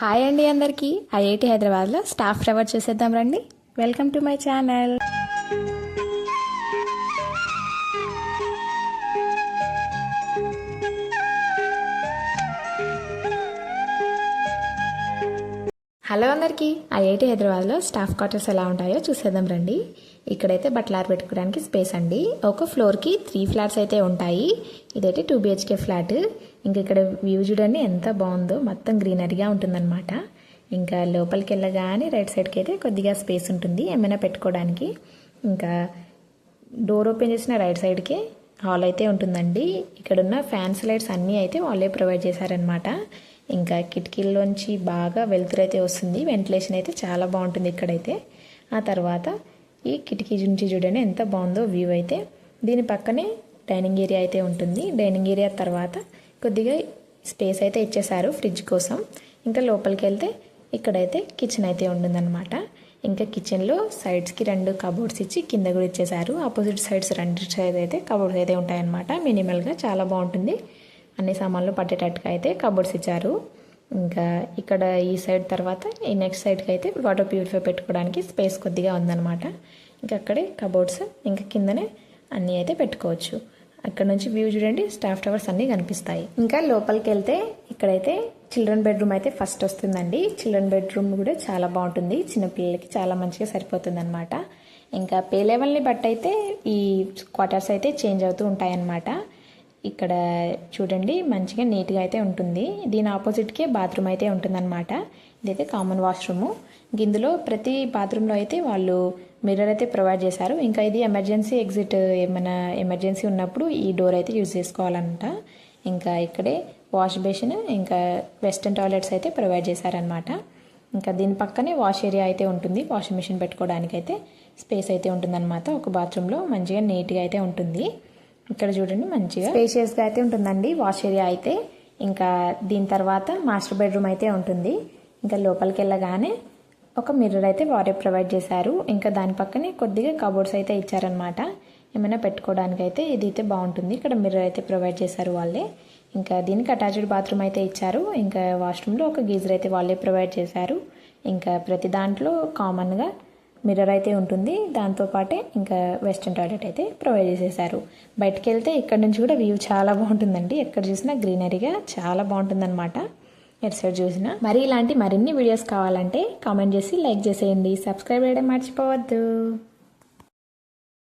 Hi అండి అందరికీ IIT హైదరాబాద్లో స్టాఫ్ ట్రావెల్ చేసేద్దాం రండి. Welcome to my channel. Hello అందరికీ, ఐఐటి హైదరాబాద్లో స్టాఫ్ క్వార్టర్స్ ఎలా ఉంటాయో చూసేద్దాం రండి. ఇక్కడైతే బట్టలు ఆరబెట్టుకోవడానికి స్పేస్ అండి. ఒక ఫ్లోర్కి 3 ఫ్లాట్స్ అయితే ఉంటాయి. ఇదైతే 2 BHK ఫ్లాట్. ఇంకా ఇక్కడ వ్యూ చూడండి ఎంత బాగుందో, మొత్తం గ్రీనరీగా ఉంటుందన్నమాట. ఇంకా లోపలికి వెళ్ళగానే రైట్ సైడ్కి అయితే కొద్దిగా స్పేస్ ఉంటుంది ఏమైనా పెట్టుకోవడానికి. ఇంకా డోర్ ఓపెన్ చేసిన రైట్ సైడ్కి హాల్ అయితే ఉంటుందండి. ఇక్కడున్న ఫ్యాన్స్ లైట్స్ అన్నీ అయితే వాళ్ళే ప్రొవైడ్ చేశారనమాట. ఇంకా కిటికీల్లోంచి బాగా వెలుతురు అయితే వస్తుంది, వెంటిలేషన్ అయితే చాలా బాగుంటుంది ఇక్కడైతే. ఆ తర్వాత ఈ కిటికీ నుంచి చూడండి ఎంత బాగుందో వ్యూ అయితే. దీని పక్కనే డైనింగ్ ఏరియా అయితే ఉంటుంది. డైనింగ్ ఏరియా తర్వాత కొద్దిగా స్పేస్ అయితే ఇచ్చేసారు ఫ్రిడ్జ్ కోసం. ఇంకా లోపలికి వెళ్తే ఇక్కడైతే కిచెన్ అయితే ఉంటుందన్నమాట. ఇంకా కిచెన్లో సైడ్స్కి 2 కబోర్డ్స్ ఇచ్చి కింద కూడా ఇచ్చేసారు. ఆపోజిట్ సైడ్స్ 2 సైడ్ అయితే కబోర్డ్స్ అయితే ఉంటాయన్నమాట. మినిమల్గా చాలా బాగుంటుంది. అన్ని సామాన్లు పట్టేటట్టుగా అయితే కబోర్డ్స్ ఇచ్చారు. ఇంకా ఇక్కడ ఈ సైడ్ తర్వాత ఈ నెక్స్ట్ సైడ్కి అయితే వాటర్ ప్యూరిఫై పెట్టుకోవడానికి స్పేస్ కొద్దిగా ఉందన్నమాట. ఇంకా అక్కడే కబోర్డ్స్, ఇంకా కిందనే అన్నీ అయితే పెట్టుకోవచ్చు. అక్కడ నుంచి వ్యూ చూడండి, స్టాఫ్ టవర్స్ అన్నీ కనిపిస్తాయి. ఇంకా లోపలికి వెళ్తే ఇక్కడైతే చిల్డ్రన్ బెడ్రూమ్ అయితే ఫస్ట్ వస్తుందండి. చిల్డ్రన్ బెడ్రూమ్ కూడా చాలా బాగుంటుంది, చిన్నపిల్లలకి చాలా మంచిగా సరిపోతుంది అనమాట. ఇంకా పే లెవెల్ని బట్టి అయితే ఈ క్వార్టర్స్ అయితే చేంజ్ అవుతూ ఉంటాయన్నమాట. ఇక్కడ చూడండి మంచిగా నీట్గా అయితే ఉంటుంది. దీని ఆపోజిట్కే బాత్రూమ్ అయితే ఉంటుందన్నమాట. ఇదైతే కామన్ వాష్రూము. ఇందులో ప్రతి బాత్రూంలో అయితే వాళ్ళు మిర్రర్ అయితే ప్రొవైడ్ చేశారు. ఇంకా ఇది ఎమర్జెన్సీ ఎగ్జిట్, ఏమైనా ఎమర్జెన్సీ ఉన్నప్పుడు ఈ డోర్ అయితే యూజ్ చేసుకోవాలంట. ఇంకా ఇక్కడే వాష్ బేసిన్, ఇంకా వెస్టర్న్ టాయిలెట్స్ అయితే ప్రొవైడ్ చేశారనమాట. ఇంకా దీని పక్కనే వాష్ ఏరియా అయితే ఉంటుంది. వాషింగ్ మిషన్ పెట్టుకోవడానికి అయితే స్పేస్ అయితే ఉంటుందన్నమాట. ఒక బాత్రూంలో మంచిగా నీట్గా అయితే ఉంటుంది. ఇక్కడ చూడండి మంచిగా స్పేషియస్గా అయితే ఉంటుందండి వాష్ ఏరియా అయితే. ఇంకా దీని తర్వాత మాస్టర్ బెడ్రూమ్ అయితే ఉంటుంది. ఇంకా లోపలికి వెళ్ళగానే ఒక మిర్రర్ అయితే వారే ప్రొవైడ్ చేశారు. ఇంకా దాని పక్కనే కొద్దిగా కబోర్డ్స్ అయితే ఇచ్చారనమాట. ఏమైనా పెట్టుకోవడానికి అయితే ఇది అయితే బాగుంటుంది. ఇక్కడ మిర్రర్ అయితే ప్రొవైడ్ చేశారు వాళ్ళే. ఇంకా దీనికి అటాచ్డ్ బాత్రూమ్ అయితే ఇచ్చారు. ఇంకా వాష్రూమ్లో ఒక గీజర్ అయితే వాళ్ళే ప్రొవైడ్ చేశారు. ఇంకా ప్రతి దాంట్లో కామన్గా మిర్రర్ అయితే ఉంటుంది. దాంతోపాటే ఇంకా వెస్ట్రన్ టాయిలెట్ అయితే ప్రొవైడ్ చేసేసారు. బయటకు వెళ్తే ఇక్కడ నుంచి కూడా వ్యూ చాలా బాగుంటుందండి. ఎక్కడ చూసినా గ్రీనరీగా చాలా బాగుంటుందన్నమాట. ఎటు సైడ్ చూసినా. మరి ఇలాంటి మరిన్ని వీడియోస్ కావాలంటే కామెంట్ చేసి లైక్ చేసేయండి. సబ్స్క్రైబ్ చేయడం మర్చిపోవద్దు.